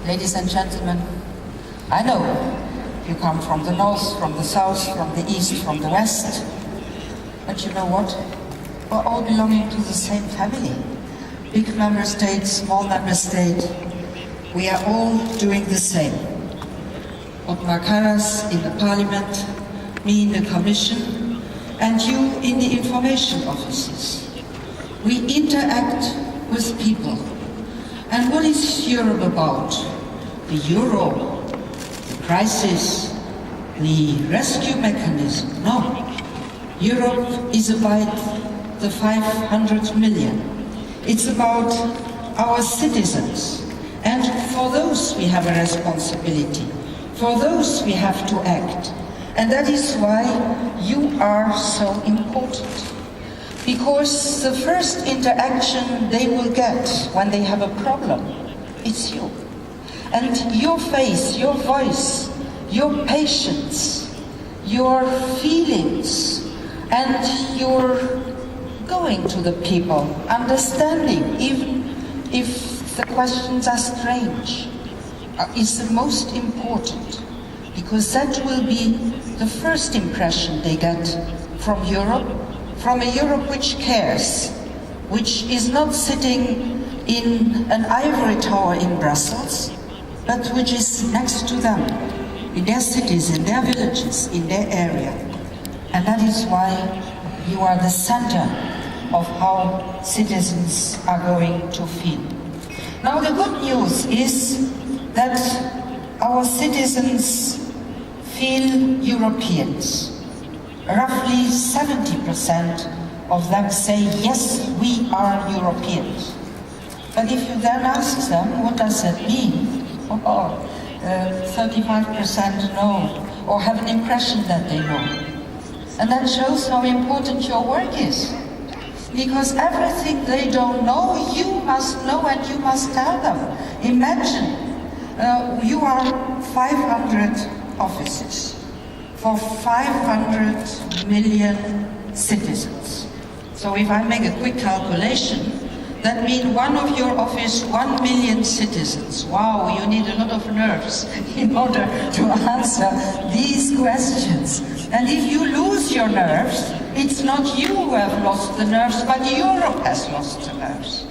ladies and gentlemen, I know you come from the north, from the south, from the east, from the west, but you know what? We're all belonging to the same family. Big member state, small member state, we are all doing the same. Othmar Karas in the parliament, me in the commission, and you in the information offices. We interact with people. And what is Europe about? The euro, the crisis, the rescue mechanism? No. Europe is about the 500 million. It's about our citizens. And for those we have a responsibility. For those we have to act. And that is why you are so important. Because the first interaction they will get when they have a problem, it's you. And your face, your voice, your patience, your feelings, and your going to the people, understanding, even if the questions are strange, is the most important. Because that will be the first impression they get from Europe, from a Europe which cares, which is not sitting in an ivory tower in Brussels, but which is next to them, in their cities, in their villages, in their area. And that is why you are the center of how citizens are going to feel. Now the good news is that our citizens feel Europeans. Roughly 70% of them say, yes, we are Europeans. But if you then ask them, what does that mean? 35% know, or have an impression that they know. And that shows how important your work is. Because everything they don't know, you must know and you must tell them. Imagine, you are 500 offices for 500 million citizens. So if I make a quick calculation, that means one of your office, 1 million citizens. Wow, you need a lot of nerves in order to answer these questions. And if you lose your nerves, it's not you who have lost the nerves, but Europe has lost the nerves.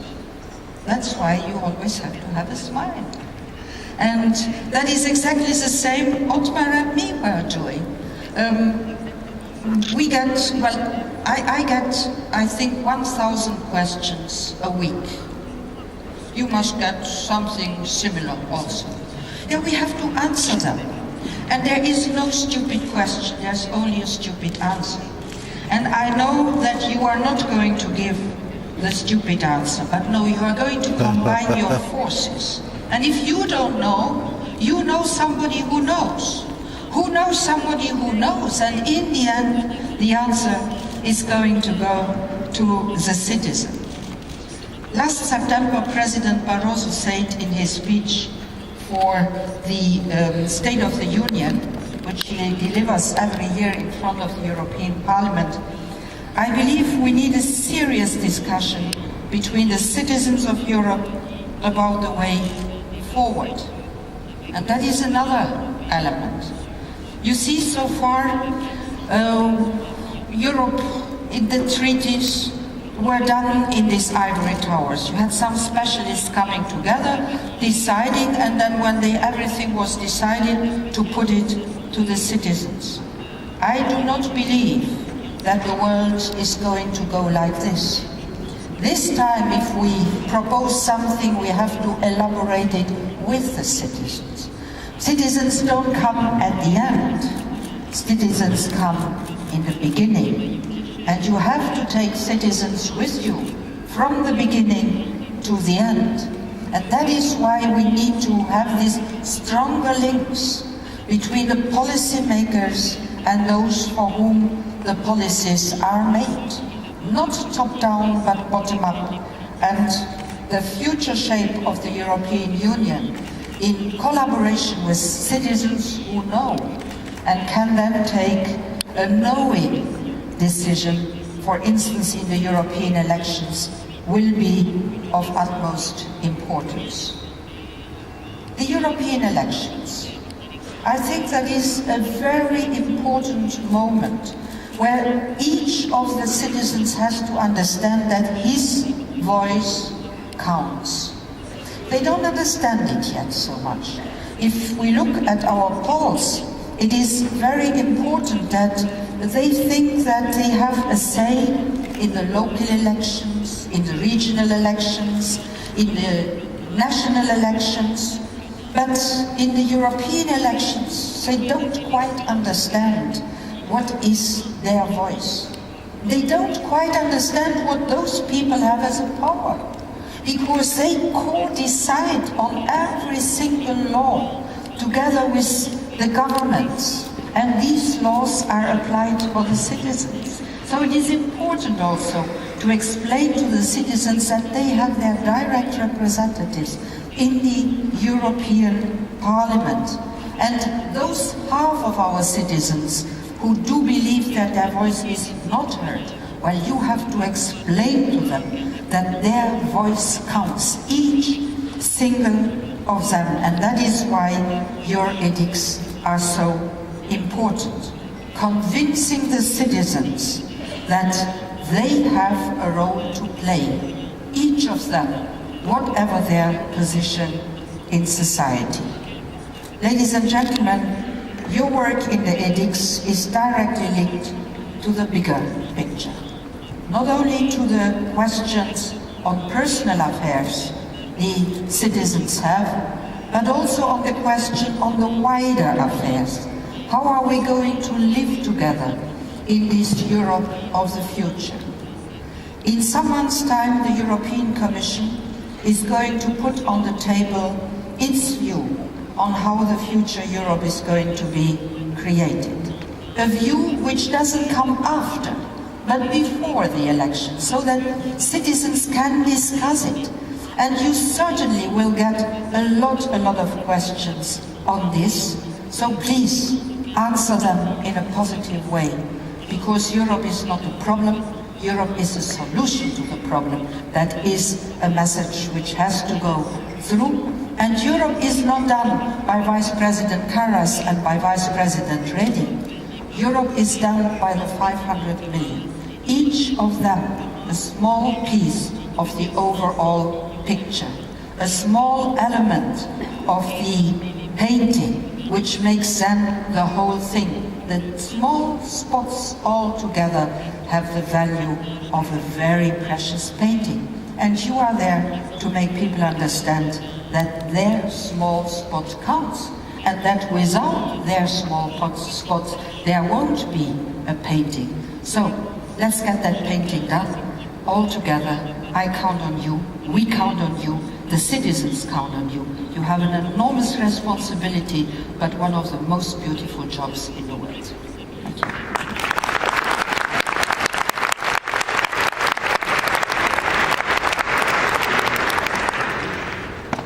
That's why you always have to have a smile. And that is exactly the same Othmar and me were doing. We get, well, I get, I think, 1,000 questions a week. You must get something similar also. Yeah, we have to answer them. And there is no stupid question, there's only a stupid answer. And I know that you are not going to give the stupid answer, but no, you are going to combine your forces. And if you don't know, you know somebody who knows. Who knows somebody who knows, and in the end, the answer is going to go to the citizen. Last September, President Barroso said in his speech for the State of the Union, which he delivers every year in front of the European Parliament, I believe we need a serious discussion between the citizens of Europe about the way forward. And that is another element. You see, so far, Europe in the treaties were done in these ivory towers. You had some specialists coming together, deciding, and then when everything was decided, to put it to the citizens. I do not believe that the world is going to go like this. This time, if we propose something, we have to elaborate it with the citizens. Citizens don't come at the end. Citizens come in the beginning. And you have to take citizens with you from the beginning to the end. And that is why we need to have these stronger links between the policymakers and those for whom the policies are made. Not top-down, but bottom-up. And the future shape of the European Union in collaboration with citizens who know and can then take a knowing decision, for instance in the European elections, will be of utmost importance. the European elections. I think that is a very important moment where each of the citizens has to understand that his voice counts. They don't understand it yet so much. If we look at our polls, it is very important that they think that they have a say in the local elections, in the regional elections, in the national elections, but in the European elections, they don't quite understand what is their voice. They don't quite understand what those people have as a power, because they co-decide on every single law together with the governments, and these laws are applied for the citizens. So it is important also to explain to the citizens that they have their direct representatives in the European Parliament. And those half of our citizens who do believe that their voice is not heard, well, you have to explain to them that their voice counts, each single of them. And that is why your edicts are so important. Convincing the citizens that they have a role to play, each of them, whatever their position in society. Ladies and gentlemen, your work in the edicts is directly linked to the bigger picture. Not only to the questions on personal affairs the citizens have, but also on the question on the wider affairs. How are we going to live together in this Europe of the future? In some months' time, the European Commission is going to put on the table its view on how the future Europe is going to be created. A view which doesn't come after, but before the election, so that citizens can discuss it. And you certainly will get a lot of questions on this, so please answer them in a positive way, because Europe is not a problem, Europe is a solution to the problem. That is a message which has to go through. And Europe is not done by Vice President Karas and by Vice President Reding. Europe is done by the 500 million. Each of them a small piece of the overall picture, a small element of the painting, which makes then the whole thing. The small spots all together have the value of a very precious painting. And you are there to make people understand that their small spot counts, and that without their small spots there won't be a painting. So let's get that painting done all together. I count on you, we count on you, the citizens count on you. You have an enormous responsibility, but one of the most beautiful jobs in the world. Thank you.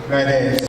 Right.